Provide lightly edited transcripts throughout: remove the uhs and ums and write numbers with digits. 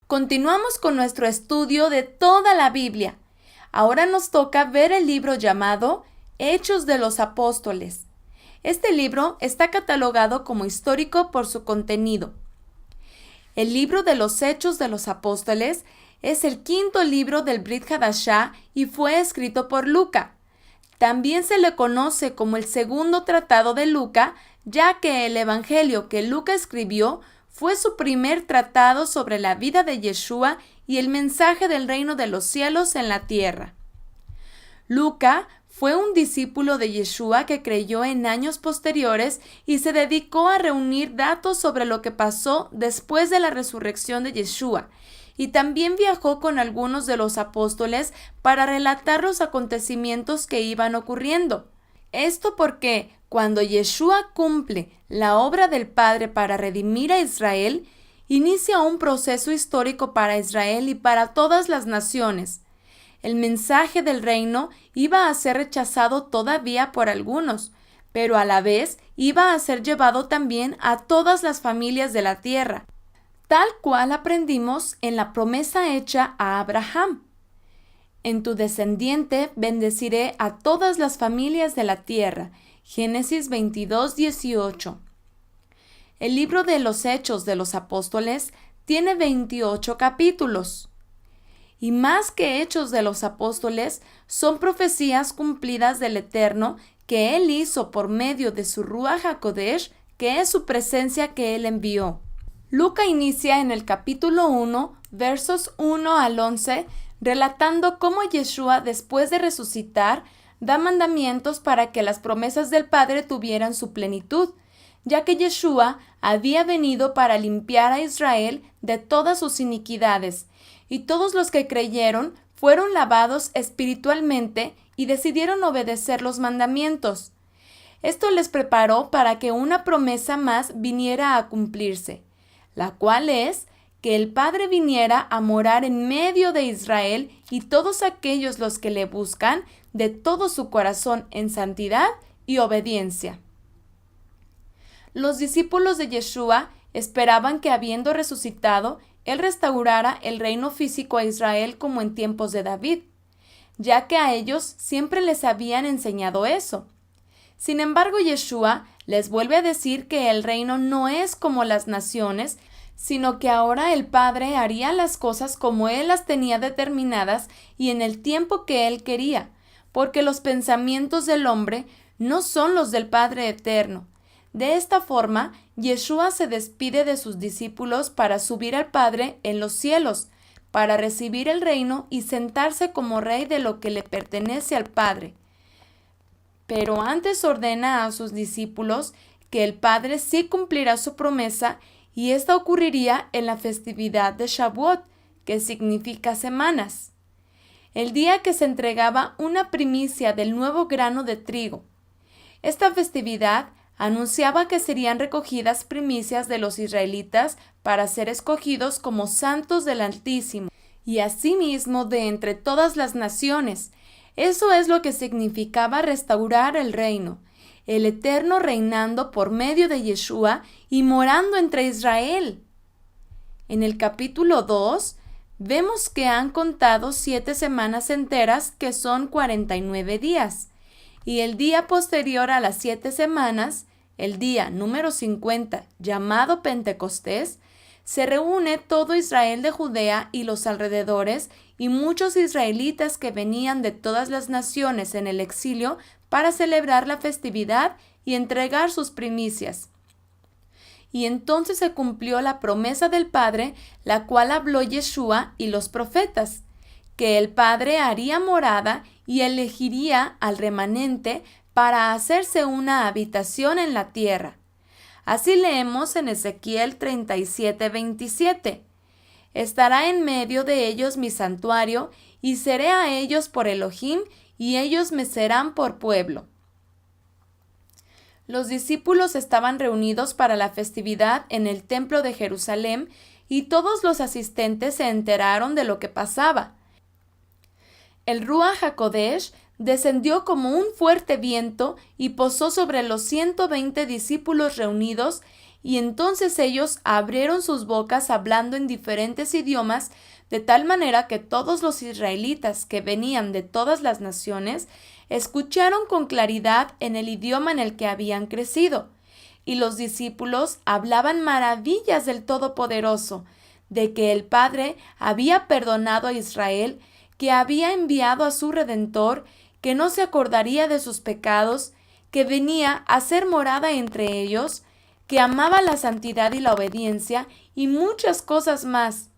Continuamos con nuestro estudio de toda la Biblia. Ahora nos toca ver el libro llamado Hechos de los Apóstoles. Este libro está catalogado como histórico por su contenido. El libro de los Hechos de los Apóstoles es el quinto libro del Brit Hadashah y fue escrito por Lucas. También se le conoce como el segundo tratado de Lucas, ya que el evangelio que Lucas escribió fue su primer tratado sobre la vida de Yeshua y el mensaje del reino de los cielos en la tierra. Lucas fue un discípulo de Yeshua que creyó en años posteriores y se dedicó a reunir datos sobre lo que pasó después de la resurrección de Yeshua, y también viajó con algunos de los apóstoles para relatar los acontecimientos que iban ocurriendo. Esto porque cuando Yeshua cumple la obra del Padre para redimir a Israel, inicia un proceso histórico para Israel y para todas las naciones. El mensaje del reino iba a ser rechazado todavía por algunos, pero a la vez iba a ser llevado también a todas las familias de la tierra, tal cual aprendimos en la promesa hecha a Abraham. En tu descendiente bendeciré a todas las familias de la tierra. Génesis 22:18. El libro de los Hechos de los Apóstoles tiene 28 capítulos. Y más que Hechos de los Apóstoles, son profecías cumplidas del Eterno que Él hizo por medio de su Ruach HaKodesh, que es su presencia que Él envió. Lucas inicia en el capítulo 1, versos 1 al 11, relatando cómo Yeshua, después de resucitar, da mandamientos para que las promesas del Padre tuvieran su plenitud, ya que Yeshua había venido para limpiar a Israel de todas sus iniquidades, y todos los que creyeron fueron lavados espiritualmente y decidieron obedecer los mandamientos. Esto les preparó para que una promesa más viniera a cumplirse, la cual es que el Padre viniera a morar en medio de Israel y todos aquellos los que le buscan de todo su corazón en santidad y obediencia. Los discípulos de Yeshua esperaban que, habiendo resucitado, Él restaurara el reino físico a Israel como en tiempos de David, ya que a ellos siempre les habían enseñado eso. Sin embargo, Yeshua les vuelve a decir que el reino no es como las naciones, sino que ahora el Padre haría las cosas como Él las tenía determinadas y en el tiempo que Él quería, porque los pensamientos del hombre no son los del Padre eterno. De esta forma, Yeshua se despide de sus discípulos para subir al Padre en los cielos, para recibir el reino y sentarse como rey de lo que le pertenece al Padre. Pero antes ordena a sus discípulos que el Padre sí cumplirá su promesa, y esta ocurriría en la festividad de Shavuot, que significa semanas, el día que se entregaba una primicia del nuevo grano de trigo. Esta festividad anunciaba que serían recogidas primicias de los israelitas para ser escogidos como santos del Altísimo, y asimismo de entre todas las naciones. Eso es lo que significaba restaurar el reino, el Eterno reinando por medio de Yeshua y morando entre Israel. En el capítulo 2, vemos que han contado 7 semanas enteras, que son 49 días, y el día posterior a las 7 semanas, el día número 50, llamado Pentecostés, se reúne todo Israel de Judea y los alrededores y muchos israelitas que venían de todas las naciones en el exilio para celebrar la festividad y entregar sus primicias. Y entonces se cumplió la promesa del Padre, la cual habló Yeshua y los profetas, que el Padre haría morada y elegiría al remanente para hacerse una habitación en la tierra. Así leemos en Ezequiel 37:27. Estará en medio de ellos mi santuario, y seré a ellos por Elohim, y ellos me serán por pueblo. Los discípulos estaban reunidos para la festividad en el templo de Jerusalén, y todos los asistentes se enteraron de lo que pasaba. El Ruach HaKodesh descendió como un fuerte viento y posó sobre los 120 discípulos reunidos, y entonces ellos abrieron sus bocas hablando en diferentes idiomas, de tal manera que todos los israelitas que venían de todas las naciones escucharon con claridad en el idioma en el que habían crecido. Y los discípulos hablaban maravillas del Todopoderoso, de que el Padre había perdonado a Israel, que había enviado a su Redentor, que no se acordaría de sus pecados, que venía a ser morada entre ellos, que amaba la santidad y la obediencia, y muchas cosas más.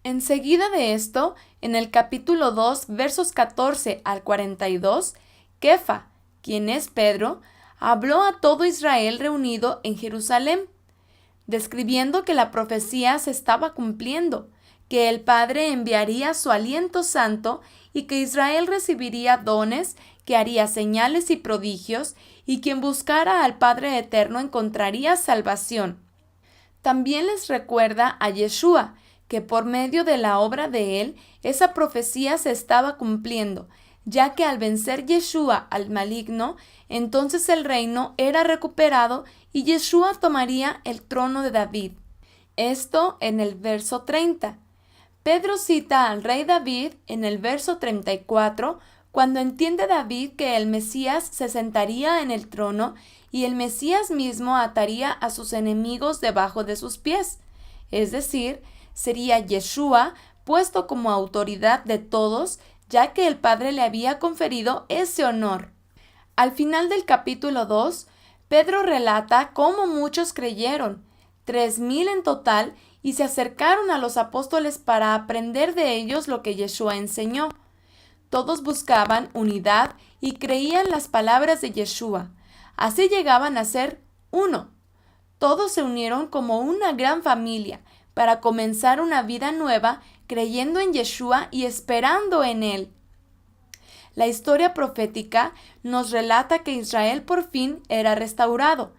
Enseguida de esto, en el capítulo 2, versos 14 al 42, Kefa, quien es Pedro, habló a todo Israel reunido en Jerusalén, describiendo que la profecía se estaba cumpliendo, que el Padre enviaría su aliento santo y que Israel recibiría dones, que haría señales y prodigios, y quien buscara al Padre eterno encontraría salvación. También les recuerda a Yeshua, que por medio de la obra de él, esa profecía se estaba cumpliendo, ya que al vencer Yeshua al maligno, entonces el reino era recuperado y Yeshua tomaría el trono de David. Esto en el verso 30. Pedro cita al rey David en el verso 34, cuando entiende David que el Mesías se sentaría en el trono y el Mesías mismo ataría a sus enemigos debajo de sus pies, es decir, sería Yeshua puesto como autoridad de todos, ya que el Padre le había conferido ese honor. Al final del capítulo 2, Pedro relata cómo muchos creyeron, 3,000 en total, y se acercaron a los apóstoles para aprender de ellos lo que Yeshua enseñó. Todos buscaban unidad y creían las palabras de Yeshua. Así llegaban a ser uno. Todos se unieron como una gran familia para comenzar una vida nueva creyendo en Yeshua y esperando en él. La historia profética nos relata que Israel por fin era restaurado.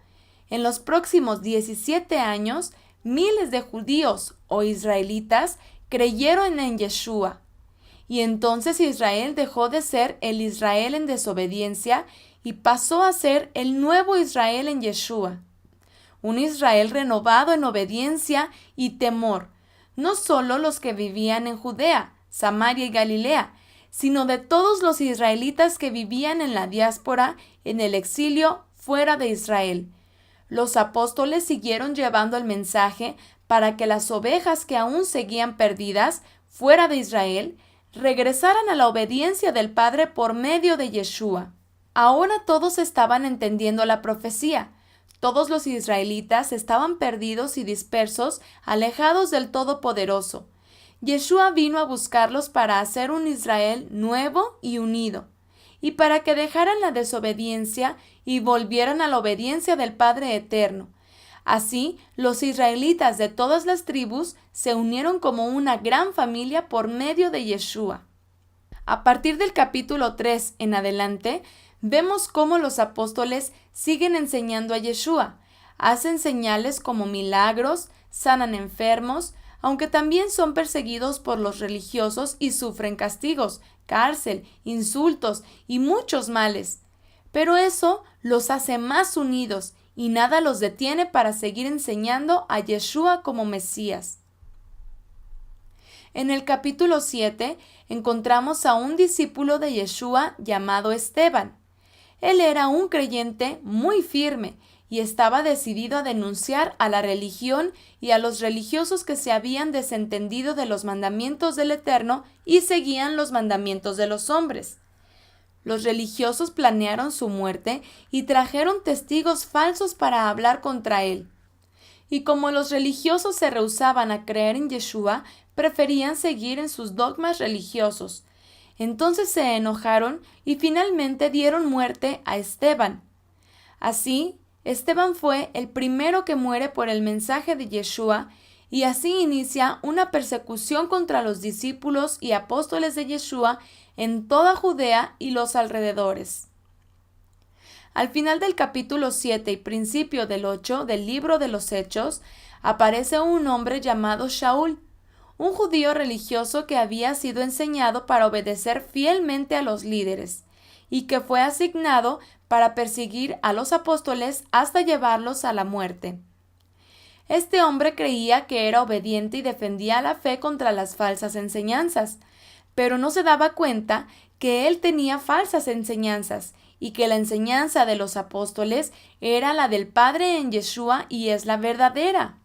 En los próximos 17 años, miles de judíos o israelitas creyeron en Yeshua. Y entonces Israel dejó de ser el Israel en desobediencia y pasó a ser el nuevo Israel en Yeshua. Un Israel renovado en obediencia y temor, no solo los que vivían en Judea, Samaria y Galilea, sino de todos los israelitas que vivían en la diáspora, en el exilio, fuera de Israel. Los apóstoles siguieron llevando el mensaje para que las ovejas que aún seguían perdidas, fuera de Israel, regresaran a la obediencia del Padre por medio de Yeshua. Ahora todos estaban entendiendo la profecía. Todos los israelitas estaban perdidos y dispersos, alejados del Todopoderoso. Yeshua vino a buscarlos para hacer un Israel nuevo y unido, y para que dejaran la desobediencia y volvieran a la obediencia del Padre Eterno. Así, los israelitas de todas las tribus se unieron como una gran familia por medio de Yeshua. A partir del capítulo 3 en adelante, vemos cómo los apóstoles siguen enseñando a Yeshua. Hacen señales como milagros, sanan enfermos, aunque también son perseguidos por los religiosos y sufren castigos, cárcel, insultos y muchos males. Pero eso los hace más unidos y nada los detiene para seguir enseñando a Yeshua como Mesías. En el capítulo 7 encontramos a un discípulo de Yeshua llamado Esteban. Él era un creyente muy firme y estaba decidido a denunciar a la religión y a los religiosos que se habían desentendido de los mandamientos del Eterno y seguían los mandamientos de los hombres. Los religiosos planearon su muerte y trajeron testigos falsos para hablar contra él. Y como los religiosos se rehusaban a creer en Yeshua, preferían seguir en sus dogmas religiosos. Entonces se enojaron y finalmente dieron muerte a Esteban. Así, Esteban fue el primero que muere por el mensaje de Yeshua, y así inicia una persecución contra los discípulos y apóstoles de Yeshua en toda Judea y los alrededores. Al final del capítulo 7 y principio del 8 del libro de los Hechos, aparece un hombre llamado Shaul, un judío religioso que había sido enseñado para obedecer fielmente a los líderes, y que fue asignado para perseguir a los apóstoles hasta llevarlos a la muerte. Este hombre creía que era obediente y defendía la fe contra las falsas enseñanzas, pero no se daba cuenta que él tenía falsas enseñanzas y que la enseñanza de los apóstoles era la del Padre en Yeshua y es la verdadera.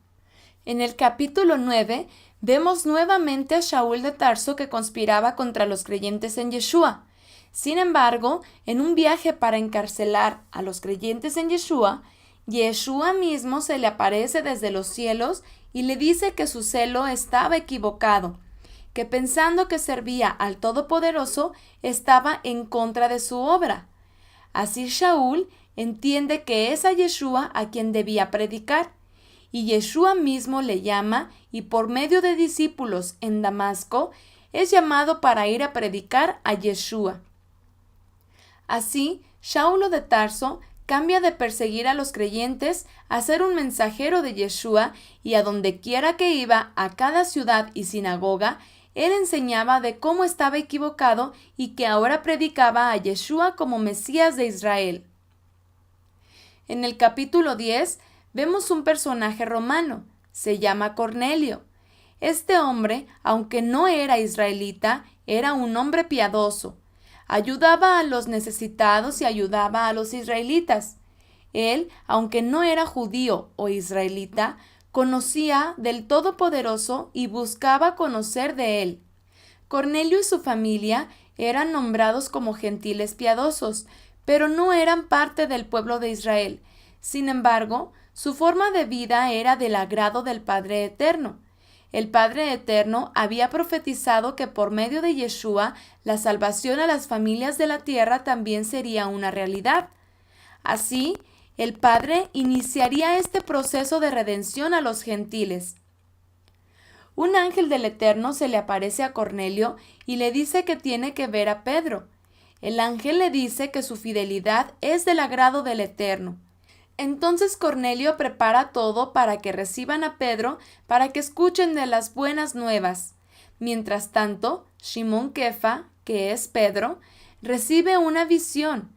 En el capítulo 9 vemos nuevamente a Shaul de Tarso que conspiraba contra los creyentes en Yeshua. Sin embargo, en un viaje para encarcelar a los creyentes en Yeshua, Yeshua mismo se le aparece desde los cielos y le dice que su celo estaba equivocado, que pensando que servía al Todopoderoso estaba en contra de su obra. Así Shaul entiende que es a Yeshua a quien debía predicar, y Yeshua mismo le llama y por medio de discípulos en Damasco es llamado para ir a predicar a Yeshua. Así, Saulo de Tarso cambia de perseguir a los creyentes a ser un mensajero de Yeshua y a donde quiera que iba, a cada ciudad y sinagoga, él enseñaba de cómo estaba equivocado y que ahora predicaba a Yeshua como Mesías de Israel. En el capítulo 10 vemos un personaje romano, se llama Cornelio. Este hombre, aunque no era israelita, era un hombre piadoso. Ayudaba a los necesitados y ayudaba a los israelitas. Él, aunque no era judío o israelita, conocía del Todopoderoso y buscaba conocer de él. Cornelio y su familia eran nombrados como gentiles piadosos, pero no eran parte del pueblo de Israel. Sin embargo, su forma de vida era del agrado del Padre Eterno. El Padre Eterno había profetizado que por medio de Yeshua la salvación a las familias de la tierra también sería una realidad. Así, el Padre iniciaría este proceso de redención a los gentiles. Un ángel del Eterno se le aparece a Cornelio y le dice que tiene que ver a Pedro. El ángel le dice que su fidelidad es del agrado del Eterno. Entonces Cornelio prepara todo para que reciban a Pedro, para que escuchen de las buenas nuevas. Mientras tanto, Shimón Kefa, que es Pedro, recibe una visión.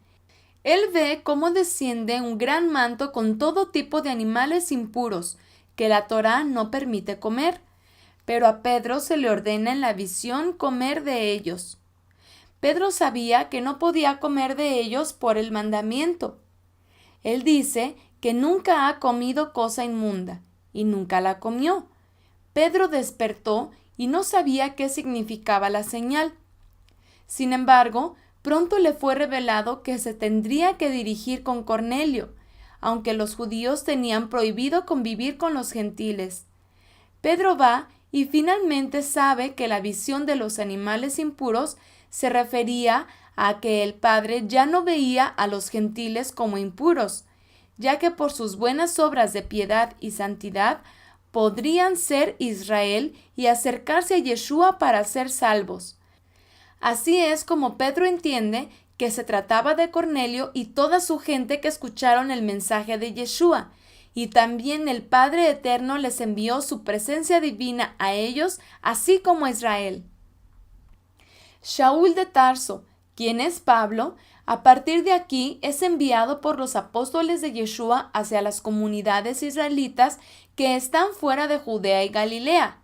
Él ve cómo desciende un gran manto con todo tipo de animales impuros, que la Torá no permite comer, pero a Pedro se le ordena en la visión comer de ellos. Pedro sabía que no podía comer de ellos por el mandamiento. Él dice que nunca ha comido cosa inmunda, y nunca la comió. Pedro despertó y no sabía qué significaba la señal. Sin embargo, pronto le fue revelado que se tendría que dirigir con Cornelio, aunque los judíos tenían prohibido convivir con los gentiles. Pedro va y finalmente sabe que la visión de los animales impuros se refería a que el Padre ya no veía a los gentiles como impuros, ya que por sus buenas obras de piedad y santidad podrían ser Israel y acercarse a Yeshua para ser salvos. Así es como Pedro entiende que se trataba de Cornelio y toda su gente que escucharon el mensaje de Yeshua, y también el Padre Eterno les envió su presencia divina a ellos, así como a Israel. Shaul de Tarso, quien es Pablo, a partir de aquí es enviado por los apóstoles de Yeshua hacia las comunidades israelitas que están fuera de Judea y Galilea.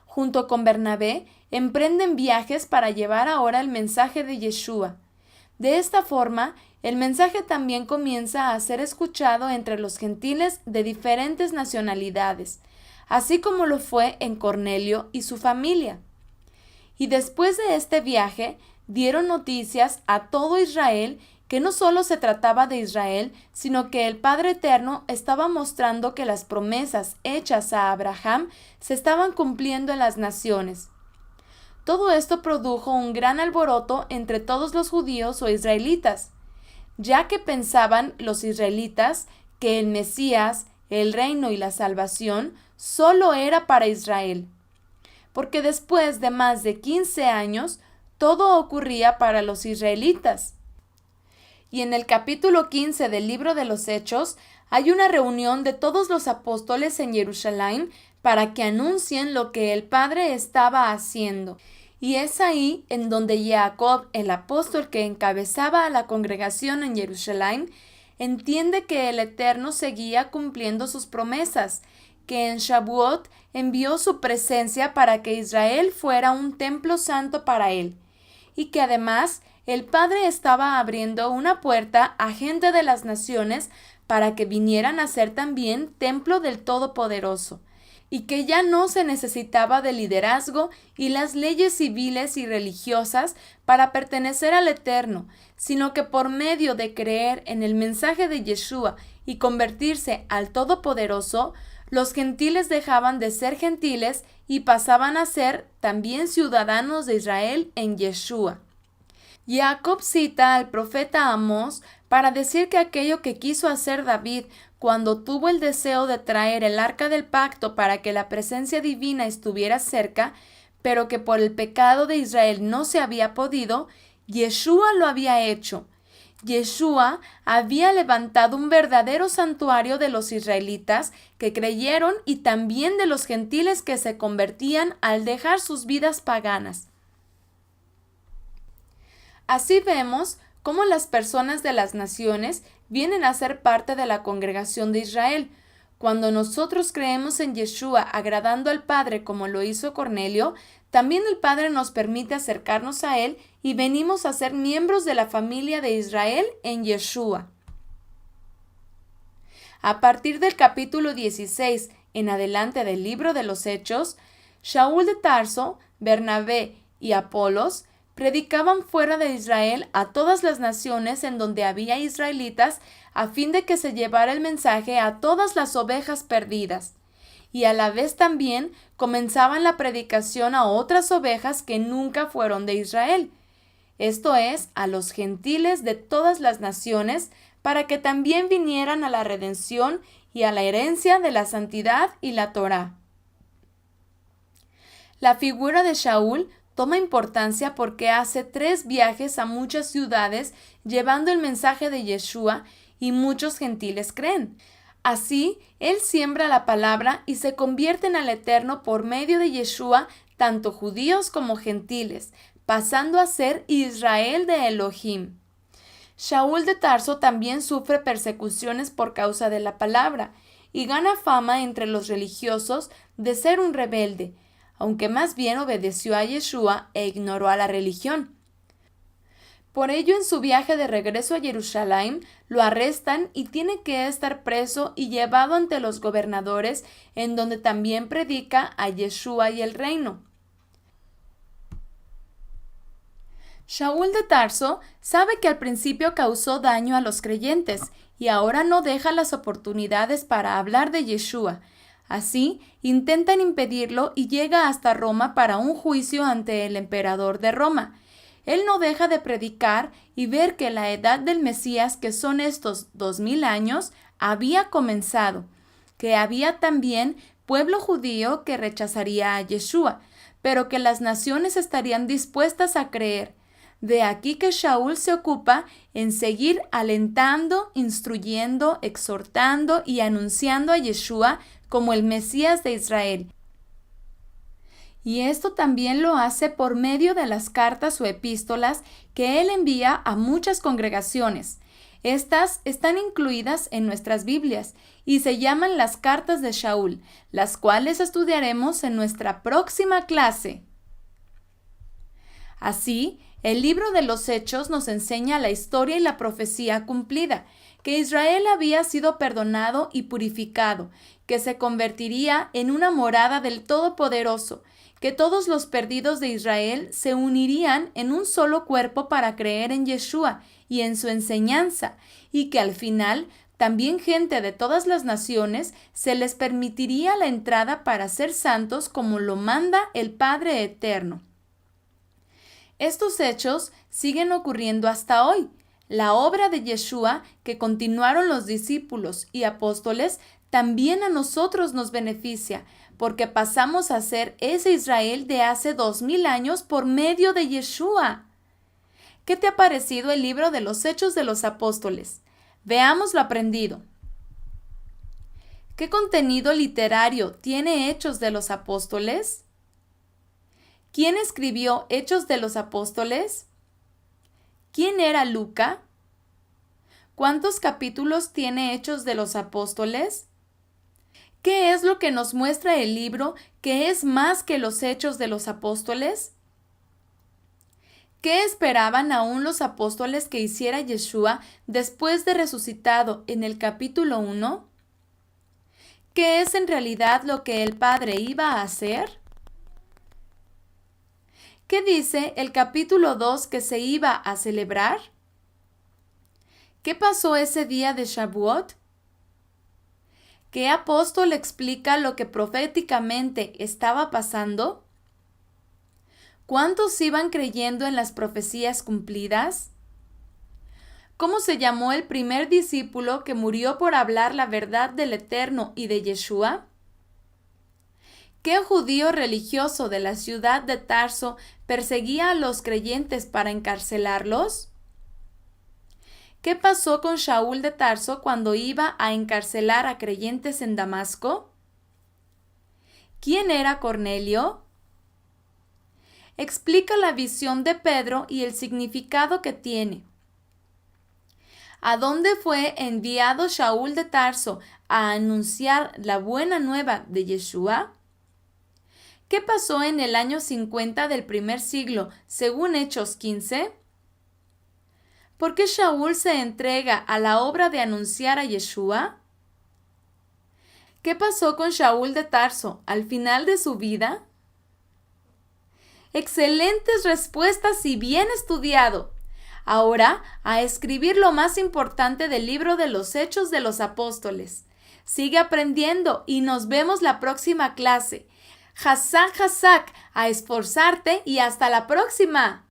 Junto con Bernabé, emprenden viajes para llevar ahora el mensaje de Yeshua. De esta forma, el mensaje también comienza a ser escuchado entre los gentiles de diferentes nacionalidades, así como lo fue en Cornelio y su familia. Y después de este viaje, dieron noticias a todo Israel que no solo se trataba de Israel, sino que el Padre Eterno estaba mostrando que las promesas hechas a Abraham se estaban cumpliendo en las naciones. Todo esto produjo un gran alboroto entre todos los judíos o israelitas, ya que pensaban los israelitas que el Mesías, el reino y la salvación solo era para Israel, porque después de más de 15 años, todo ocurría para los israelitas. Y en el capítulo 15 del libro de los Hechos hay una reunión de todos los apóstoles en Jerusalén para que anuncien lo que el Padre estaba haciendo. Y es ahí en donde Jacob, el apóstol que encabezaba a la congregación en Jerusalén, entiende que el Eterno seguía cumpliendo sus promesas, que en Shavuot envió su presencia para que Israel fuera un templo santo para él, y que además el Padre estaba abriendo una puerta a gente de las naciones para que vinieran a ser también templo del Todopoderoso, y que ya no se necesitaba de liderazgo y las leyes civiles y religiosas para pertenecer al Eterno, sino que por medio de creer en el mensaje de Yeshua y convertirse al Todopoderoso, los gentiles dejaban de ser gentiles y pasaban a ser también ciudadanos de Israel en Yeshua. Jacob cita al profeta Amós para decir que aquello que quiso hacer David cuando tuvo el deseo de traer el arca del pacto para que la presencia divina estuviera cerca, pero que por el pecado de Israel no se había podido, Yeshua lo había hecho. Yeshua había levantado un verdadero santuario de los israelitas que creyeron y también de los gentiles que se convertían al dejar sus vidas paganas. Así vemos cómo las personas de las naciones vienen a ser parte de la congregación de Israel. Cuando nosotros creemos en Yeshua agradando al Padre como lo hizo Cornelio, también el Padre nos permite acercarnos a Él y venimos a ser miembros de la familia de Israel en Yeshua. A partir del capítulo 16 en adelante del libro de los Hechos, Shaul de Tarso, Bernabé y Apolos predicaban fuera de Israel a todas las naciones en donde había israelitas a fin de que se llevara el mensaje a todas las ovejas perdidas. Y a la vez también comenzaban la predicación a otras ovejas que nunca fueron de Israel, esto es, a los gentiles de todas las naciones, para que también vinieran a la redención y a la herencia de la santidad y la Torá. La figura de Shaul toma importancia porque hace 3 viajes a muchas ciudades llevando el mensaje de Yeshua y muchos gentiles creen. Así, él siembra la palabra y se convierten al Eterno por medio de Yeshua tanto judíos como gentiles, pasando a ser Israel de Elohim. Shaul de Tarso también sufre persecuciones por causa de la palabra y gana fama entre los religiosos de ser un rebelde, aunque más bien obedeció a Yeshua e ignoró a la religión. Por ello, en su viaje de regreso a Jerusalén, lo arrestan y tiene que estar preso y llevado ante los gobernadores, en donde también predica a Yeshua y el reino. Shaul de Tarso sabe que al principio causó daño a los creyentes y ahora no deja las oportunidades para hablar de Yeshua. Así, intentan impedirlo y llega hasta Roma para un juicio ante el emperador de Roma. Él no deja de predicar y ver que la edad del Mesías, que son estos 2000 años, había comenzado, que había también pueblo judío que rechazaría a Yeshua, pero que las naciones estarían dispuestas a creer. De aquí que Shaul se ocupa en seguir alentando, instruyendo, exhortando y anunciando a Yeshua como el Mesías de Israel. Y esto también lo hace por medio de las cartas o epístolas que él envía a muchas congregaciones. Estas están incluidas en nuestras Biblias y se llaman las cartas de Shaul, las cuales estudiaremos en nuestra próxima clase. Así, el libro de los Hechos nos enseña la historia y la profecía cumplida, que Israel había sido perdonado y purificado, que se convertiría en una morada del Todopoderoso, que todos los perdidos de Israel se unirían en un solo cuerpo para creer en Yeshua y en su enseñanza, y que al final también gente de todas las naciones se les permitiría la entrada para ser santos como lo manda el Padre Eterno. Estos hechos siguen ocurriendo hasta hoy. La obra de Yeshua que continuaron los discípulos y apóstoles también a nosotros nos beneficia, porque pasamos a ser ese Israel de hace 2000 años por medio de Yeshua. ¿Qué te ha parecido el libro de los Hechos de los Apóstoles? Veamos lo aprendido. ¿Qué contenido literario tiene Hechos de los Apóstoles? ¿Quién escribió Hechos de los Apóstoles? ¿Quién era Luca? ¿Cuántos capítulos tiene Hechos de los Apóstoles? ¿Qué es lo que nos muestra el libro que es más que los hechos de los apóstoles? ¿Qué esperaban aún los apóstoles que hiciera Yeshua después de resucitado en el capítulo 1? ¿Qué es en realidad lo que el Padre iba a hacer? ¿Qué dice el capítulo 2 que se iba a celebrar? ¿Qué pasó ese día de Shavuot? ¿Qué apóstol explica lo que proféticamente estaba pasando? ¿Cuántos iban creyendo en las profecías cumplidas? ¿Cómo se llamó el primer discípulo que murió por hablar la verdad del Eterno y de Yeshua? ¿Qué judío religioso de la ciudad de Tarso perseguía a los creyentes para encarcelarlos? ¿Qué pasó con Shaul de Tarso cuando iba a encarcelar a creyentes en Damasco? ¿Quién era Cornelio? Explica la visión de Pedro y el significado que tiene. ¿A dónde fue enviado Shaul de Tarso a anunciar la buena nueva de Yeshua? ¿Qué pasó en el año 50 del primer siglo, según Hechos 15? ¿Por qué Shaul se entrega a la obra de anunciar a Yeshua? ¿Qué pasó con Shaul de Tarso al final de su vida? Excelentes respuestas y bien estudiado. Ahora, a escribir lo más importante del libro de los Hechos de los Apóstoles. Sigue aprendiendo y nos vemos la próxima clase. Hazak, Hazak, a esforzarte y hasta la próxima.